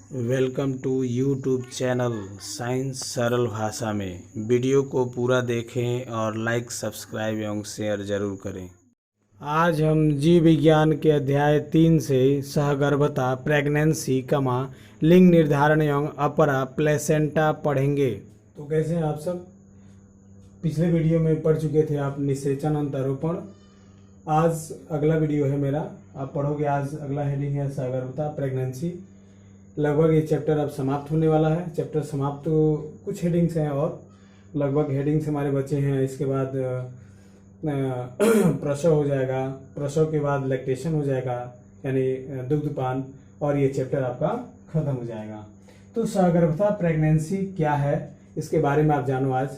Welcome to YouTube channel science सरल भाषा में। वीडियो को पूरा देखें और लाइक सब्सक्राइब एवं शेयर जरूर करें। आज हम जीव विज्ञान के अध्याय 3 से सहगर्भता, प्रेगनेंसी, लिंग निर्धारण एवं अपरा प्लेसेंटा पढ़ेंगे। तो कैसे हैं आप सब? पिछले वीडियो में पढ़ चुके थे आप निषेचन, अंतरोपण। आज अगला वीडियो है मेरा, आप पढ़ोगे। आज अगला हेडिंग है सहगर्भता, प्रेगनेंसी। लगभग ये चैप्टर अब समाप्त होने वाला है। चैप्टर समाप्त तो कुछ हेडिंग्स हैं और लगभग हेडिंग्स हमारे बचे हैं। इसके बाद प्रसव हो जाएगा, प्रसव के बाद लैक्टेशन हो जाएगा यानी दुग्धपान, और ये चैप्टर आपका खत्म हो जाएगा। तो सहगर्भता, प्रेगनेंसी क्या है, इसके बारे में आप जानो आज।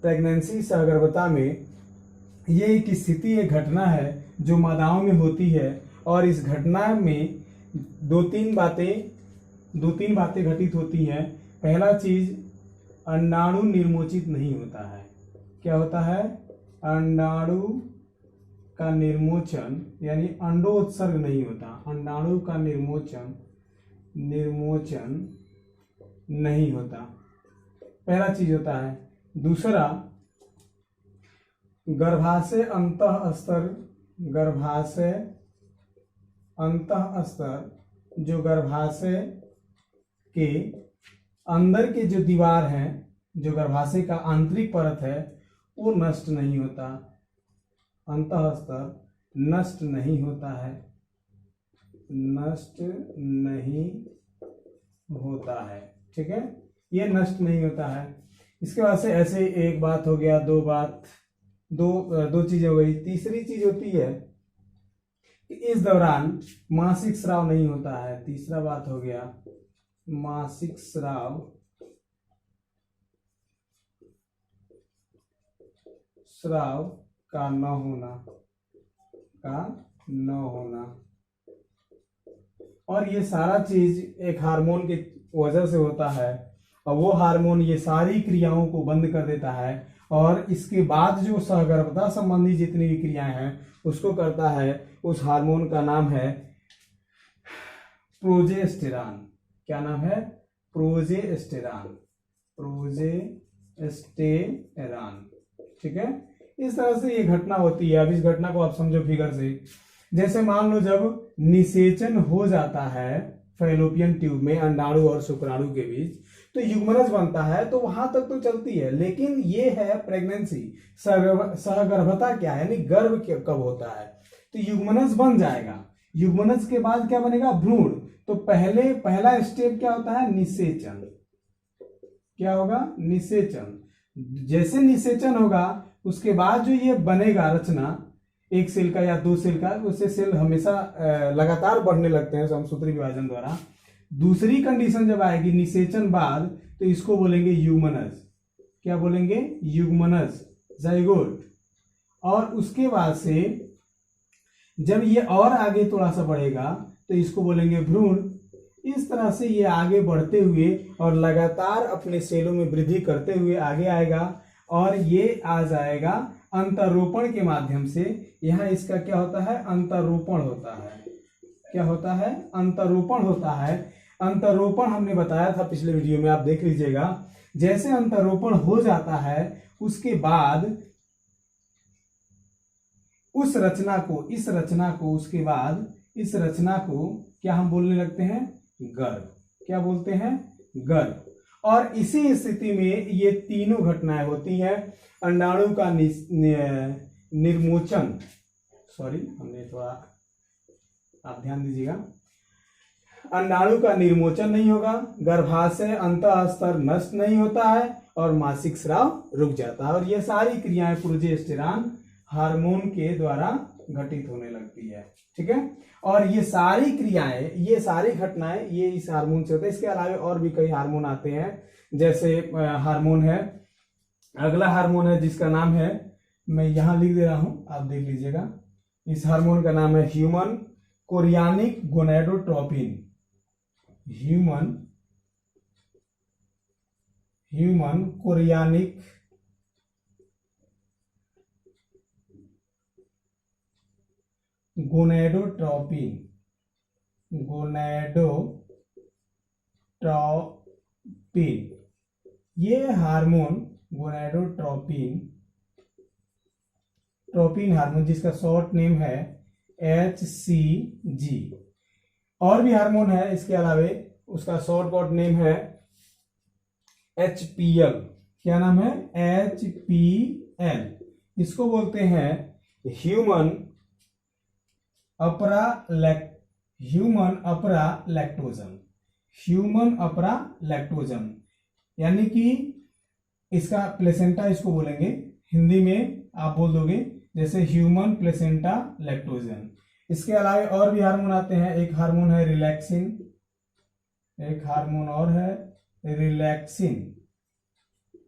प्रेगनेंसी, सहगर्भता में ये एक स्थिति, एक घटना है जो मादाओं में होती है, और इस घटना में दो तीन बातें घटित होती हैं। पहला चीज, अंडाणु निर्मोचित नहीं होता है। क्या होता है? अंडाणु का निर्मोचन यानी अंडोत्सर्ग नहीं होता। अंडाणु का निर्मोचन नहीं होता, पहला चीज होता है। दूसरा, गर्भाशय अंतःस्तर, जो गर्भाशय के अंदर के जो दीवार हैं, जो गर्भाशय का आंतरिक परत है, वो नष्ट नहीं होता। अंतःस्तर नष्ट नहीं होता है, ठीक है, ये नष्ट नहीं होता है। इसके बाद से ऐसे एक बात हो गया, दो चीजें हो गई। तीसरी चीज होती है कि इस दौरान मासिक स्राव नहीं होता है। तीसरा बात हो गया, मासिक स्राव का न होना। और ये सारा चीज एक हार्मोन की वजह से होता है, और वो हार्मोन ये सारी क्रियाओं को बंद कर देता है, और इसके बाद जो सहगर्भता संबंधी जितनी भी क्रियाएं हैं उसको करता है। उस हार्मोन का नाम है प्रोजेस्टेरॉन। क्या नाम है? प्रोजेस्टेरॉन। ठीक है, इस तरह से ये घटना होती है। अब इस घटना को आप समझो फिगर से। जैसे मान लो जब निषेचन हो जाता है फैलोपियन ट्यूब में अंडाणु और शुक्राणु के बीच, तो युग्मनज बनता है, तो वहां तक तो चलती है। लेकिन ये है प्रेगनेंसी, सहगर्भता क्या है, यानी गर्भ कब होता है। तो युग्मनज बन जाएगा, युग्मनज के बाद क्या बनेगा? भ्रूण। तो पहला स्टेप क्या होता है? निषेचन। क्या होगा? निषेचन। जैसे निषेचन होगा उसके बाद जो ये बनेगा रचना, एक सेल का या दो सेल का, उससे सेल हमेशा लगातार बढ़ने लगते हैं समसूत्री विभाजन द्वारा। दूसरी कंडीशन जब आएगी निषेचन बाद, तो इसको बोलेंगे युग्मनज। क्या बोलेंगे? युग्मनज, जाइगोट। और उसके बाद से जब ये और आगे थोड़ा सा बढ़ेगा तो इसको बोलेंगे भ्रूण। इस तरह से ये आगे बढ़ते हुए और लगातार अपने सेलों में वृद्धि करते हुए आगे आएगा, और ये आ जाएगा अंतरोपण के माध्यम से। यहाँ इसका क्या होता है? अंतरोपण होता है। क्या होता है? अंतरोपण होता है। अंतरोपण हमने बताया था पिछले वीडियो में, आप देख लीजिएगा। जैसे अंतरोपण हो जाता है उसके बाद इस रचना को क्या हम बोलने लगते हैं? गर्भ। क्या बोलते हैं? गर्भ। और इसी स्थिति में ये तीनों घटनाएं होती हैं। अंडाणु का निर्मोचन, हमने थोड़ा, आप ध्यान दीजिएगा, अंडाणु का निर्मोचन नहीं होगा, गर्भाशय अंतःस्तर नष्ट नहीं होता है, और मासिक स्राव रुक जाता है। और ये सारी क्रियाएं प्रोजेस्टेरॉन हार्मोन के द्वारा घटित होने लगती है। ठीक है, और ये सारी क्रियाएं, ये सारी घटनाएं ये इस हार्मोन से होता है। इसके अलावा और भी कई हार्मोन आते हैं। जैसे हार्मोन है, अगला हार्मोन है जिसका नाम है, मैं यहां लिख दे रहा हूं, आप देख लीजिएगा। इस हार्मोन का नाम है human chorionic gonadotropin. Human chorionic gonadotropin ये हार्मोन गोनाडोट्रोपिन हार्मोन, जिसका शॉर्ट नेम है HCG। और भी हार्मोन है इसके अलावे, उसका शॉर्ट कोड नेम है HPL। क्या नाम है? HPL। इसको बोलते हैं ह्यूमन अपरा लैक्टोजन, यानी कि इसका प्लेसेंटा इसको बोलेंगे। हिंदी में आप बोल दोगे जैसे ह्यूमन प्लेसेंटा लैक्टोजन। इसके अलावा और भी हार्मोन आते हैं। एक हार्मोन है रिलैक्सिन, एक हार्मोन और है रिलैक्सिन।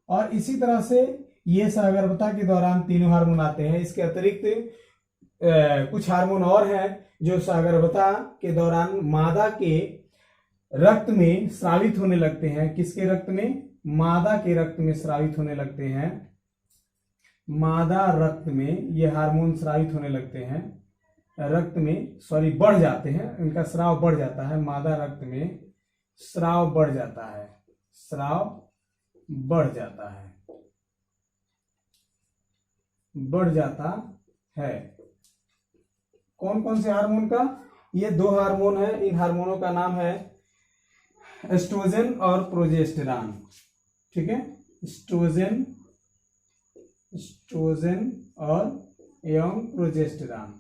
और इसी तरह से ये सहगर्भता के दौरान तीनों हार्मोन आते हैं। इसके अतिरिक्त कुछ हार्मोन और हैं जो सहगर्भता के दौरान मादा के रक्त में स्रावित होने लगते हैं। किसके रक्त में? मादा के रक्त में स्रावित होने लगते हैं। मादा रक्त में ये हार्मोन स्रावित होने लगते हैं, रक्त में बढ़ जाते हैं, इनका स्राव बढ़ जाता है। मादा रक्त में स्राव बढ़ जाता है, बढ़ जाता है। कौन कौन से हार्मोन का? ये 2 हार्मोन है। इन हार्मोनों का नाम है एस्ट्रोजन और प्रोजेस्टेरॉन। ठीक है, एस्ट्रोजन और एवं प्रोजेस्टेरॉन।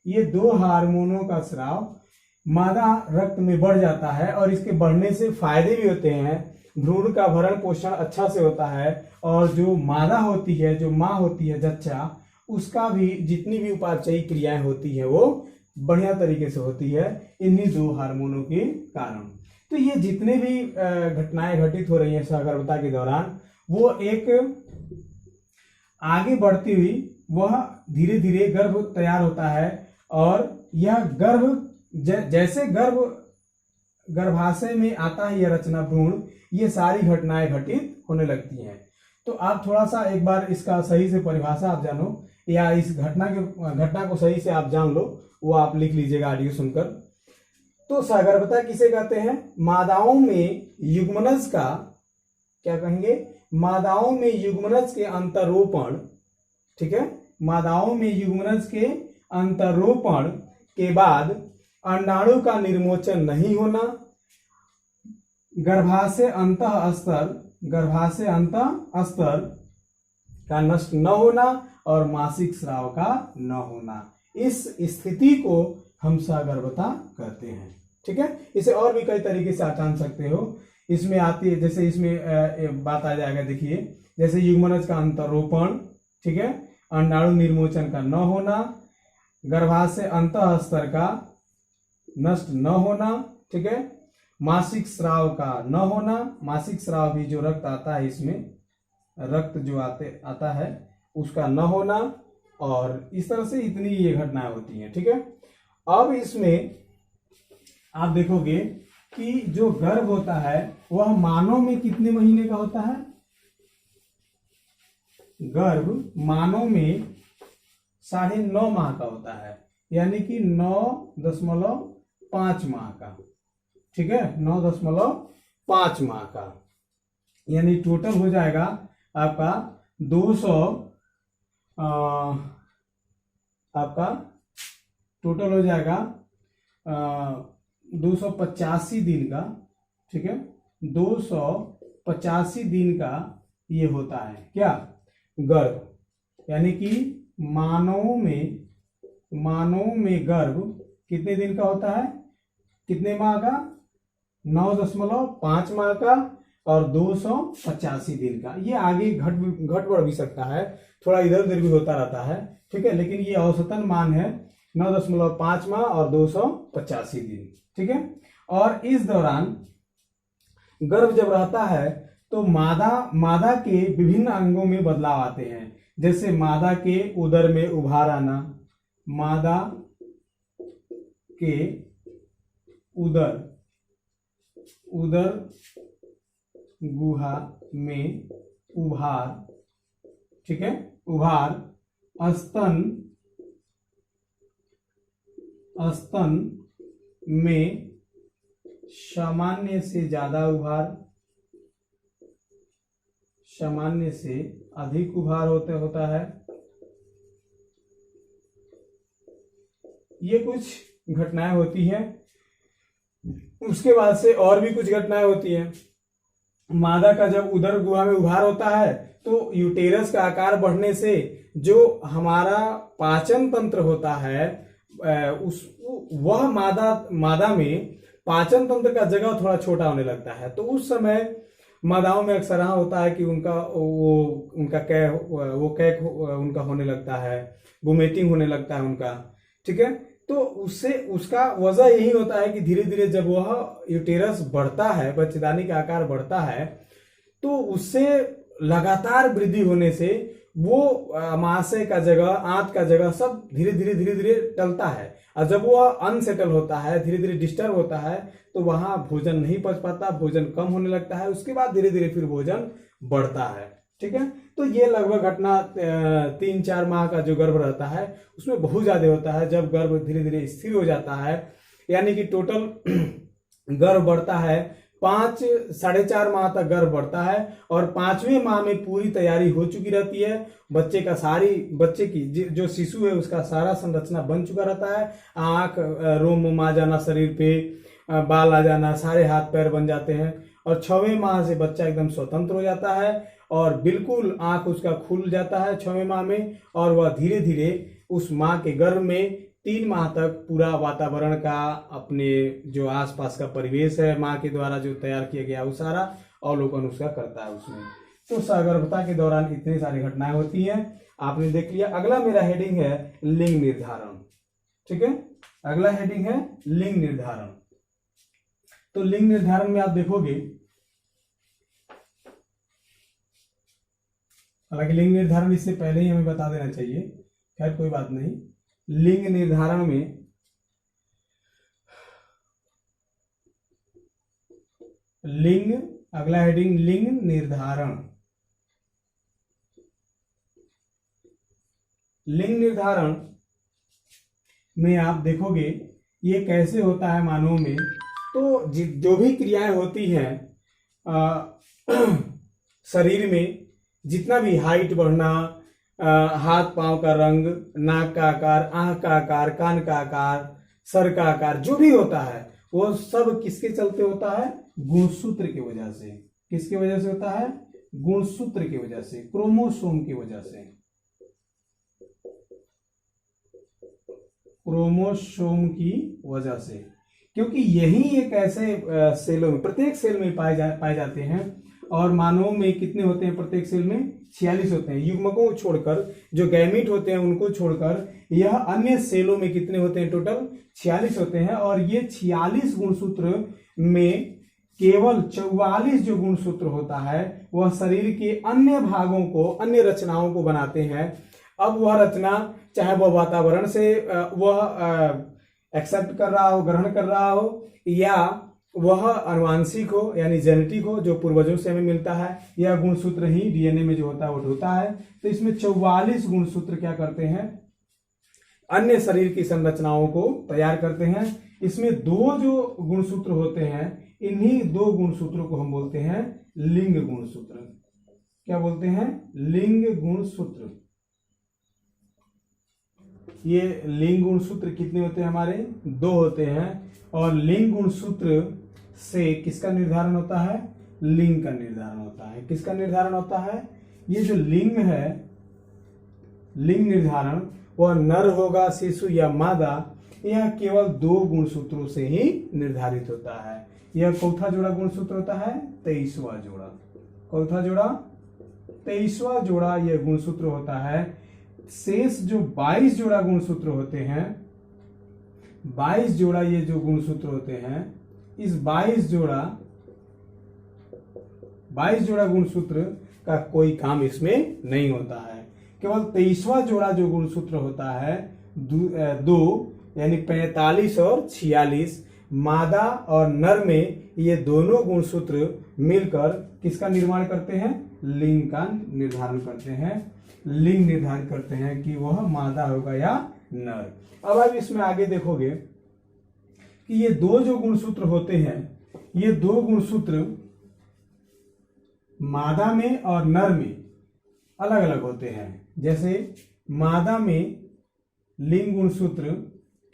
ये 2 हार्मोनों का स्राव मादा रक्त में बढ़ जाता है और इसके बढ़ने से फायदे भी होते हैं। भ्रूण का भरण पोषण अच्छा से होता है और जो मादा होती है, जो माँ होती है जच्चा, उसका भी जितनी भी उपापचयी क्रियाएं होती है वो बढ़िया तरीके से होती है इन्हीं 2 हार्मोनों के कारण। तो ये जितने भी घटनाएं घटित हो रही हैं सहगर्भता के दौरान, वो एक आगे बढ़ती हुई वह धीरे धीरे गर्भ तैयार होता है और यह गर्भ जैसे गर्भाशय में आता है, यह रचना भ्रूण, ये सारी घटनाएं घटित होने लगती हैं। तो आप थोड़ा सा एक बार इसका सही से परिभाषा आप जानो, या इस घटना को सही से आप जान लो, वो आप लिख लीजिएगा ऑडियो सुनकर। तो सहगर्भता किसे कहते हैं? मादाओं में युग्मनज का, क्या कहेंगे? मादाओं में युग्मनज के अंतरोपण। ठीक है, मादाओं में युग्मनज के अंतरोपण के बाद अंडाणु का निर्मोचन नहीं होना, गर्भाशय अंतः स्तर का नष्ट न होना और मासिक स्राव का न होना, इस स्थिति को हम सहगर्भता कहते हैं। ठीक है, इसे और भी कई तरीके से आप जान सकते हो। इसमें आती है, जैसे इसमें बात आ जाएगा, देखिए जैसे युग्मनज का अंतरोपण, ठीक है, अंडाणु निर्मोचन का न होना, गर्भाशय अंतः स्तर का नष्ट न होना, ठीक है, मासिक स्राव का न होना। मासिक स्राव भी जो रक्त आता है, इसमें रक्त जो आता है उसका न होना, और इस तरह से इतनी ये घटनाएं होती हैं। ठीक है, अब इसमें आप देखोगे कि जो गर्भ होता है वह मानव में कितने महीने का होता है? गर्भ मानव में 9.5 माह का होता है, यानी कि 9.5 माह का। ठीक है, 9.5 माह का, यानी टोटल हो जाएगा आपका 285 दिन का। ठीक है, 285 दिन का ये होता है क्या? गर्भ, यानी कि मानव में गर्भ कितने दिन का होता है? कितने माह का? 9.5 माह का और 285 दिन का। ये आगे घट बढ़ भी सकता है, थोड़ा इधर उधर भी होता रहता है। ठीक है, लेकिन ये औसतन मान है 9.5 माह और 285 दिन। ठीक है, और इस दौरान गर्भ जब रहता है तो मादा के विभिन्न अंगों में बदलाव आते हैं। जैसे मादा के उदर में उभार आना, मादा के उदर गुहा में उभार, ठीक है, उभार, स्तन में सामान्य से ज्यादा उभार, सामान्य से अधिक उभार होता है। ये कुछ घटनाएं होती हैं। उसके बाद से और भी कुछ घटनाएं होती हैं। मादा का जब उदर गुहा में उभार होता है तो यूटेरस का आकार बढ़ने से जो हमारा पाचन तंत्र होता है वह मादा में पाचन तंत्र का जगह थोड़ा छोटा होने लगता है। तो उस समय मादाओं में अक्सर होता है कि उनका कैक उनका होने लगता है, वोमिटिंग होने लगता है उनका, ठीक है। तो उससे उसका वजह यही होता है कि धीरे धीरे जब वह यूटेरस बढ़ता है, बच्चेदानी का आकार बढ़ता है, तो उससे लगातार वृद्धि होने से वो महाशय का जगह, आंत का जगह सब धीरे धीरे टलता है। और जब वह अनसेटल होता है, धीरे धीरे डिस्टर्ब होता है, तो वहां भोजन नहीं पच पाता, भोजन कम होने लगता है। उसके बाद धीरे धीरे फिर भोजन बढ़ता है, ठीक है। तो ये लगभग घटना 3-4 माह का जो गर्भ रहता है उसमें बहुत ज्यादा होता है। जब गर्भ धीरे धीरे स्थिर हो जाता है, यानी कि टोटल गर्भ बढ़ता है 5-4.5 माह तक गर्भ बढ़ता है और 5वें माह में पूरी तैयारी हो चुकी रहती है। बच्चे की जो शिशु है उसका सारा संरचना बन चुका रहता है। आंख, रोम आ जाना, शरीर पे बाल आ जाना, सारे हाथ पैर बन जाते हैं और 6वें माह से बच्चा एकदम स्वतंत्र हो जाता है और बिल्कुल आंख उसका खुल जाता है 6वें माह में। और वह धीरे धीरे उस माँ के गर्भ में 3 माह तक पूरा वातावरण का, अपने जो आसपास का परिवेश है माँ के द्वारा जो तैयार किया गया वो सारा अवलोकन उसका करता है उसमें। तो सगर्भता के दौरान इतनी सारी घटनाएं होती हैं, आपने देख लिया। अगला मेरा हेडिंग है लिंग निर्धारण, ठीक है। अगला हेडिंग है लिंग निर्धारण। तो लिंग निर्धारण में आप देखोगे, हालांकि लिंग निर्धारण इससे पहले ही हमें बता देना चाहिए, खैर कोई बात नहीं। लिंग निर्धारण में लिंग, अगला हेडिंग लिंग निर्धारण। लिंग निर्धारण में आप देखोगे ये कैसे होता है मानव में। तो जो भी क्रियाएं होती हैं शरीर में, जितना भी हाइट बढ़ना, हाथ पांव का रंग, नाक का आकार, आंख का आकार, कान का आकार, सर का आकार, जो भी होता है वो सब किसके चलते होता है? गुणसूत्र की वजह से। किसकी वजह से होता है? गुणसूत्र की वजह से, क्रोमोसोम की वजह से। क्रोमोसोम की वजह से, क्योंकि यही एक ऐसे सेलों में, प्रत्येक सेल में पाए जाते हैं। और मानव में कितने होते हैं? प्रत्येक सेल में 46 होते हैं। युग्मकों को छोड़कर, जो गैमीट होते हैं उनको छोड़कर, यह अन्य सेलों में कितने होते हैं? टोटल 46 होते हैं। और ये 46 गुणसूत्र में केवल 44 जो गुणसूत्र होता है वह शरीर के अन्य भागों को, अन्य रचनाओं को बनाते हैं। अब वह रचना चाहे वह वातावरण से वह एक्सेप्ट कर रहा हो, ग्रहण कर रहा हो, या वह आनुवांशिक हो यानी जेनेटिक हो, जो पूर्वजों से हमें मिलता है, या गुणसूत्र ही डीएनए में जो होता है वो ढोता है। तो इसमें 44 गुणसूत्र क्या करते हैं? अन्य शरीर की संरचनाओं को तैयार करते हैं। इसमें 2 जो गुणसूत्र होते हैं, इन्हीं 2 गुणसूत्रों को हम बोलते हैं लिंग गुणसूत्र। क्या बोलते हैं? लिंग गुणसूत्र। ये लिंग गुणसूत्र कितने होते हैं? हमारे 2 होते हैं। और लिंग गुणसूत्र से किसका निर्धारण होता है? लिंग का निर्धारण होता है। किसका निर्धारण होता है? ये जो लिंग है, लिंग निर्धारण, वह नर होगा, शिशु या मादा, यह केवल 2 गुणसूत्रों से ही निर्धारित होता है। यह चौथा जोड़ा गुणसूत्र होता है 23वां जोड़ा। चौथा जोड़ा 23वां जोड़ा यह गुणसूत्र होता है। शेष जो 22 जोड़ा गुणसूत्र होते हैं, 22 जोड़ा ये जो गुणसूत्र होते हैं, इस 22 जोड़ा गुणसूत्र का कोई काम इसमें नहीं होता है। केवल 23वां जोड़ा जो गुणसूत्र होता है, 2 यानी 45 और 46, मादा और नर में ये दोनों गुणसूत्र मिलकर किसका निर्माण करते हैं? लिंग का निर्धारण करते हैं। लिंग निर्धारित करते हैं कि वह मादा होगा या नर। अब आप इसमें आगे देखोगे कि ये दो जो गुणसूत्र होते हैं, ये दो गुणसूत्र मादा में और नर में अलग अलग होते हैं। जैसे मादा में लिंग गुणसूत्र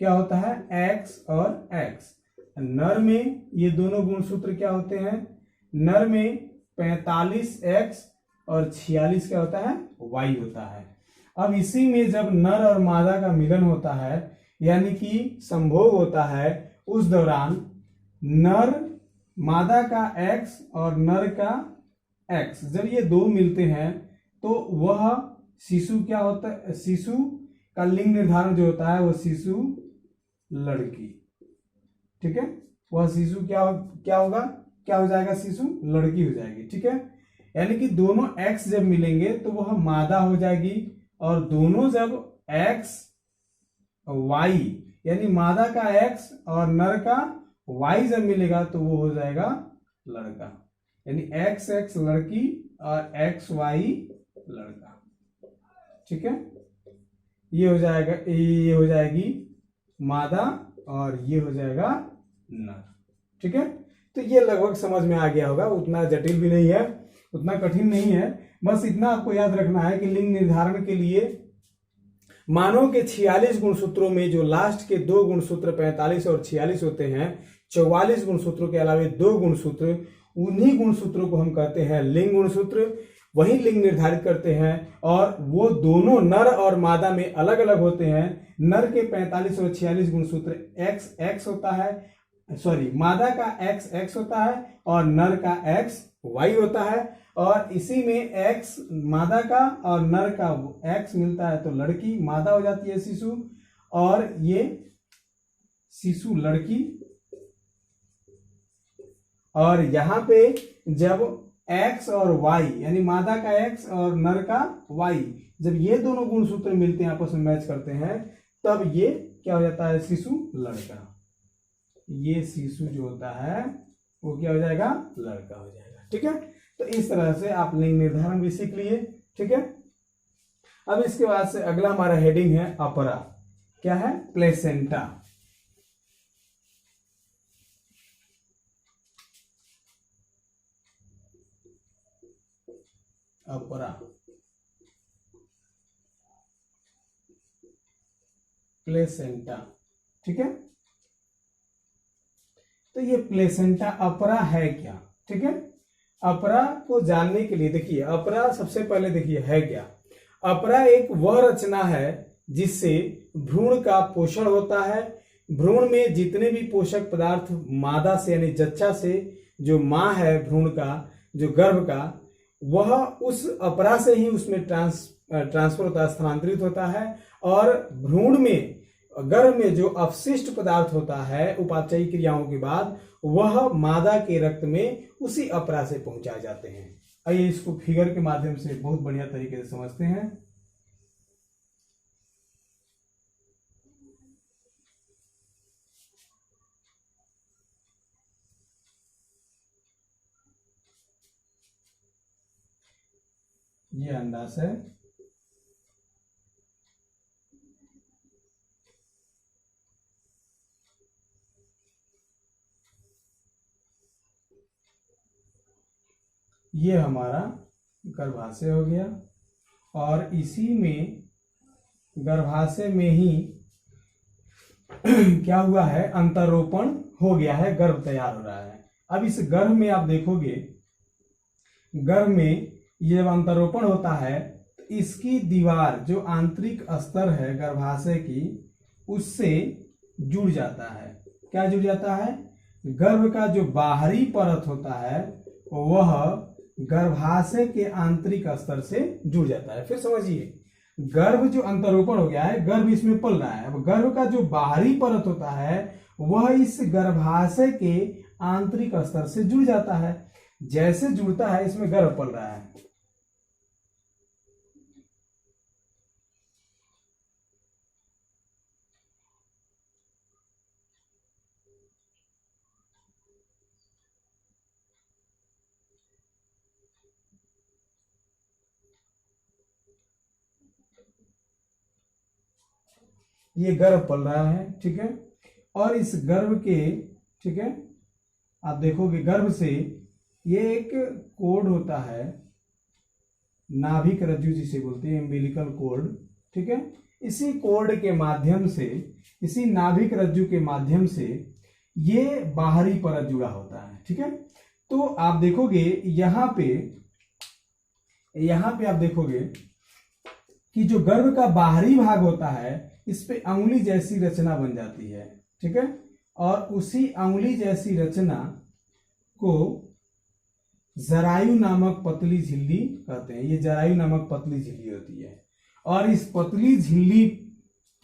क्या होता है, X और X। नर में ये दोनों गुणसूत्र क्या होते हैं, नर में 45X और 46 क्या होता है, Y होता है। अब इसी में जब नर और मादा का मिलन होता है, यानी कि संभोग होता है, उस दौरान नर मादा का X और नर का X जब ये दो मिलते हैं तो वह शिशु क्या होता है, शिशु का लिंग निर्धारण जो होता है वो शिशु लड़की, ठीक है, वह शिशु क्या होगा, क्या हो जाएगा, शिशु लड़की हो जाएगी, ठीक है। यानी कि दोनों X जब मिलेंगे तो वह मादा हो जाएगी, और दोनों जब X Y यानी मादा का X और नर का Y जब मिलेगा तो वो हो जाएगा लड़का, यानी XX लड़की और XY लड़का, ठीक है। ये हो जाएगा, ये हो जाएगी मादा और ये हो जाएगा नर, ठीक है। तो ये लगभग समझ में आ गया होगा, उतना जटिल भी नहीं है, उतना कठिन नहीं है। बस इतना आपको याद रखना है कि लिंग निर्धारण के लिए मानव के 46 गुणसूत्रों में जो लास्ट के दो गुणसूत्र 45 और 46 होते हैं, 44 गुणसूत्रों के अलावा दो गुणसूत्र, उन्हीं गुणसूत्रों को हम कहते हैं लिंग गुणसूत्र, वही लिंग निर्धारित करते हैं। और वो दोनों नर और मादा में अलग अलग होते हैं। नर के 45 और 46 गुणसूत्र X होता है, सॉरी मादा का X होता है और नर का XY होता है। और इसी में X मादा का और नर का X मिलता है तो लड़की मादा हो जाती है शिशु, और ये शिशु लड़की। और यहाँ पे जब X और Y यानी मादा का X और नर का Y, जब ये दोनों गुणसूत्र मिलते हैं, आपस में मैच करते हैं, तब ये क्या हो जाता है, शिशु लड़का। ये शिशु जो होता है वो क्या हो जाएगा, लड़का हो जाएगा, ठीक है। तो इस तरह से आप लिंग निर्धारण भी सीख लिए, ठीक है। अब इसके बाद से अगला हमारा हेडिंग है अपरा। क्या है, प्लेसेंटा। अपरा, प्लेसेंटा, ठीक है। तो ये प्लेसेंटा अपरा है क्या, ठीक है। अपरा को जानने के लिए देखिए, अपरा सबसे पहले देखिए है क्या। अपरा एक वह रचना है जिससे भ्रूण का पोषण होता है। भ्रूण में जितने भी पोषक पदार्थ मादा से यानी जच्चा से, जो माँ है भ्रूण का, जो गर्भ का, वह उस अपरा से ही उसमें ट्रांसफर होता है, स्थानांतरित होता है। और भ्रूण में, गर्भ में जो अपशिष्ट पदार्थ होता है उपापचयी क्रियाओं के बाद, वह मादा के रक्त में उसी अपरा से पहुंचाए जाते हैं। आइए इसको फिगर के माध्यम से बहुत बढ़िया तरीके से समझते हैं। ये अंडाशय, ये हमारा गर्भाशय हो गया, और इसी में गर्भाशय में ही क्या हुआ है, अंतरोपण हो गया है, गर्भ तैयार हो रहा है। अब इस गर्भ में आप देखोगे, गर्भ में ये जब अंतरोपण होता है तो इसकी दीवार, जो आंतरिक स्तर है गर्भाशय की, उससे जुड़ जाता है। क्या जुड़ जाता है, गर्भ का जो बाहरी परत होता है वह गर्भाशय के आंतरिक स्तर से जुड़ जाता है। फिर समझिए, गर्भ जो अंतरोपण हो गया है, गर्भ इसमें पल रहा है। अब गर्भ का जो बाहरी परत होता है वह इस गर्भाशय के आंतरिक स्तर से जुड़ जाता है। जैसे जुड़ता है, इसमें गर्भ पल रहा है। ये गर्भ पल रहा है, ठीक है। और इस गर्भ के, ठीक है, आप देखोगे गर्भ से ये एक कोड होता है, नाभिक रज्जु जिसे बोलते हैं, एम्बिलिकल कोड, ठीक है। इसी कोड के माध्यम से, इसी नाभिक रज्जु के माध्यम से ये बाहरी परत जुड़ा होता है, ठीक है। तो आप देखोगे यहां पे आप देखोगे कि जो गर्भ का बाहरी भाग होता है इस पे अंगुली जैसी रचना बन जाती है, ठीक है। और उसी अंगुली जैसी रचना को जरायु नामक पतली झिल्ली कहते हैं। ये जरायु नामक पतली झिल्ली होती है। और इस पतली झिल्ली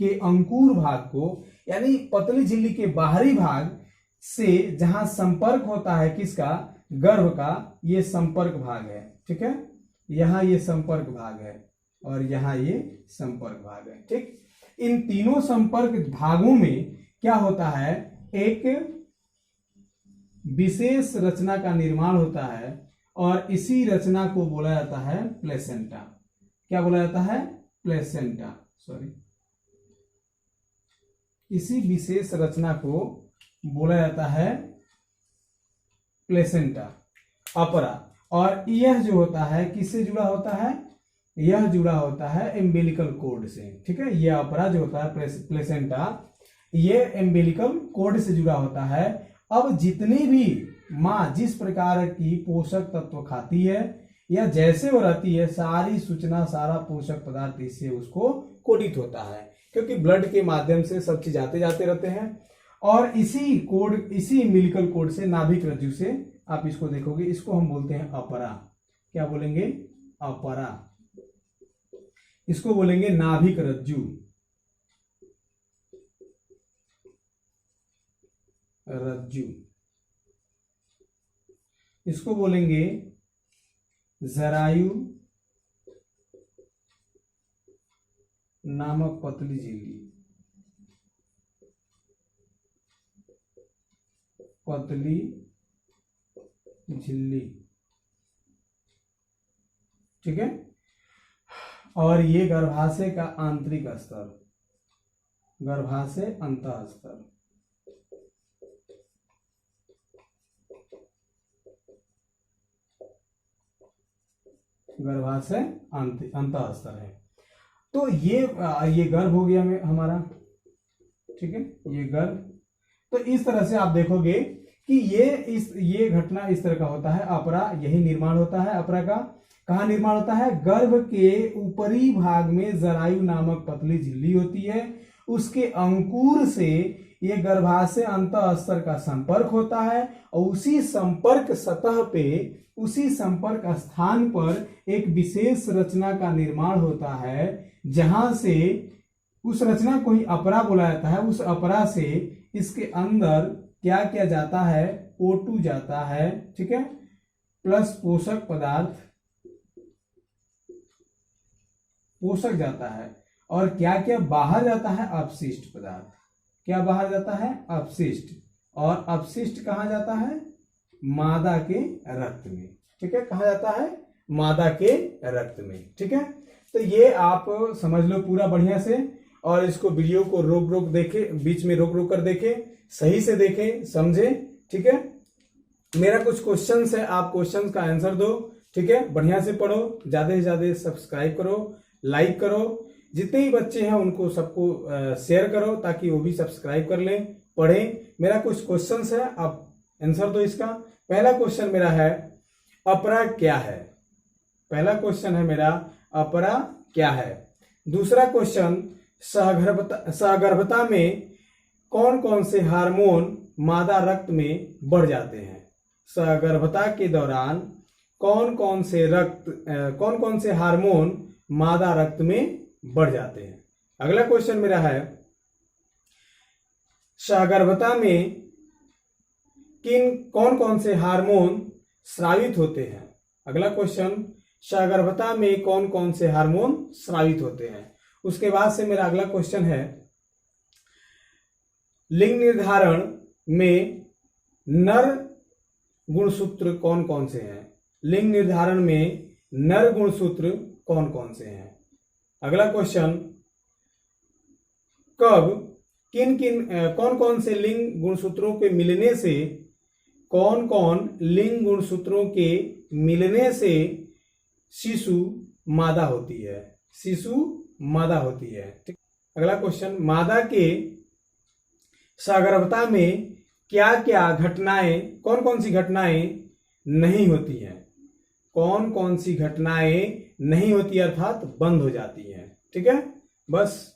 के अंकुर भाग को, यानी पतली झिल्ली के बाहरी भाग से जहां संपर्क होता है किसका, गर्भ का, ये संपर्क भाग है, ठीक है। यहां ये संपर्क भाग है और यहां ये संपर्क भाग है, ठीक। इन तीनों संपर्क भागों में क्या होता है, एक विशेष रचना का निर्माण होता है और इसी रचना को बोला जाता है प्लेसेंटा। क्या बोला जाता है, प्लेसेंटा, सॉरी। इसी विशेष रचना को बोला जाता है प्लेसेंटा, अपरा। और यह जो होता है किससे जुड़ा होता है, यह जुड़ा होता है एम्बिलिकल कोड से, ठीक है। यह अपरा जो होता है प्लेसेंटा, ये एम्बिलिकल कोड से जुड़ा होता है। अब जितनी भी माँ जिस प्रकार की पोषक तत्व खाती है या जैसे वो रहती है, सारी सूचना, सारा पोषक पदार्थ इससे उसको कोडित होता है, क्योंकि ब्लड के माध्यम से सब चीज आते जाते रहते हैं। और इसी कोड, इसी एम्बिलिकल कोड से, नाभिक रज्जु से आप इसको देखोगे, इसको हम बोलते हैं अपरा। क्या बोलेंगे, अपरा। इसको बोलेंगे नाभिक रज्जु, रज्जु। इसको बोलेंगे जरायु नामक पतली झिल्ली, पतली झिल्ली, ठीक है। और ये गर्भाशय का आंतरिक स्तर, गर्भाशय अंतः स्तर, गर्भाशय अंतः स्तर है। तो ये गर्भ हो गया हमारा, ठीक है, ये गर्भ। तो इस तरह से आप देखोगे कि ये घटना इस तरह का होता है, अपरा। यही निर्माण होता है अपरा का। कहाँ निर्माण होता है, गर्भ के ऊपरी भाग में जरायु नामक पतली झिल्ली होती है, उसके अंकुर से ये गर्भाशय अंतः स्तर का संपर्क होता है और उसी संपर्क सतह पे, उसी संपर्क स्थान पर एक विशेष रचना का निर्माण होता है, जहां से उस रचना को ही अपरा बोला जाता है। उस अपरा से इसके अंदर क्या क्या जाता है, O2 जाता है, ठीक है, प्लस पोषक पदार्थ, पोषक जाता है। और क्या क्या बाहर जाता है, अपशिष्ट पदार्थ। क्या बाहर जाता है, अपशिष्ट। और अपशिष्ट कहाँ जाता है, मादा के रक्त में, ठीक है। कहाँ जाता है, मादा के रक्त में, ठीक है। तो ये आप समझ लो पूरा बढ़िया से, और इसको वीडियो को रोक रोक देखे, बीच में रोक रोक कर देखे, सही से देखें, समझे, ठीक है। मेरा कुछ क्वेश्चंस है, आप क्वेश्चंस का आंसर दो, ठीक है। बढ़िया से पढ़ो, ज्यादा से ज्यादा सब्सक्राइब करो, लाइक करो, जितने ही बच्चे हैं उनको सबको शेयर करो ताकि वो भी सब्सक्राइब कर लें, पढ़ें। मेरा कुछ क्वेश्चंस है, आप आंसर दो इसका। पहला क्वेश्चन मेरा है, अपरा क्या है। पहला क्वेश्चन है मेरा, अपरा क्या है। दूसरा क्वेश्चन, सहगर्भता में कौन कौन से हार्मोन मादा रक्त में बढ़ जाते हैं। सहगर्भता के दौरान कौन कौन से हार्मोन मादा रक्त में बढ़ जाते हैं। अगला क्वेश्चन मेरा है, सहगर्भता में कौन कौन से हार्मोन स्रावित होते हैं। अगला क्वेश्चन, सहगर्भता में कौन कौन से हार्मोन स्रावित होते हैं। उसके बाद से मेरा अगला क्वेश्चन है, लिंग निर्धारण में नर गुणसूत्र कौन कौन से हैं। लिंग निर्धारण में नर गुणसूत्र कौन कौन से हैं। अगला क्वेश्चन, कब कौन कौन से लिंग गुणसूत्रों के मिलने से, कौन कौन लिंग गुणसूत्रों के मिलने से शिशु मादा होती है, शिशु मादा होती है। ठीक। अगला क्वेश्चन, मादा के सगर्भता में क्या क्या घटनाएं, कौन कौन सी घटनाएं नहीं होती हैं, कौन कौन सी घटनाएं नहीं होती अर्थात बंद हो जाती हैं। ठीक है, बस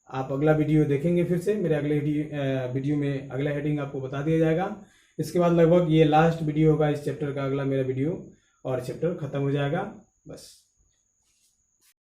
आप अगला वीडियो देखेंगे फिर से, मेरे अगले वीडियो में अगला हेडिंग आपको बता दिया जाएगा। इसके बाद लगभग ये लास्ट वीडियो होगा इस चैप्टर का, अगला मेरा वीडियो और चैप्टर खत्म हो जाएगा। बस।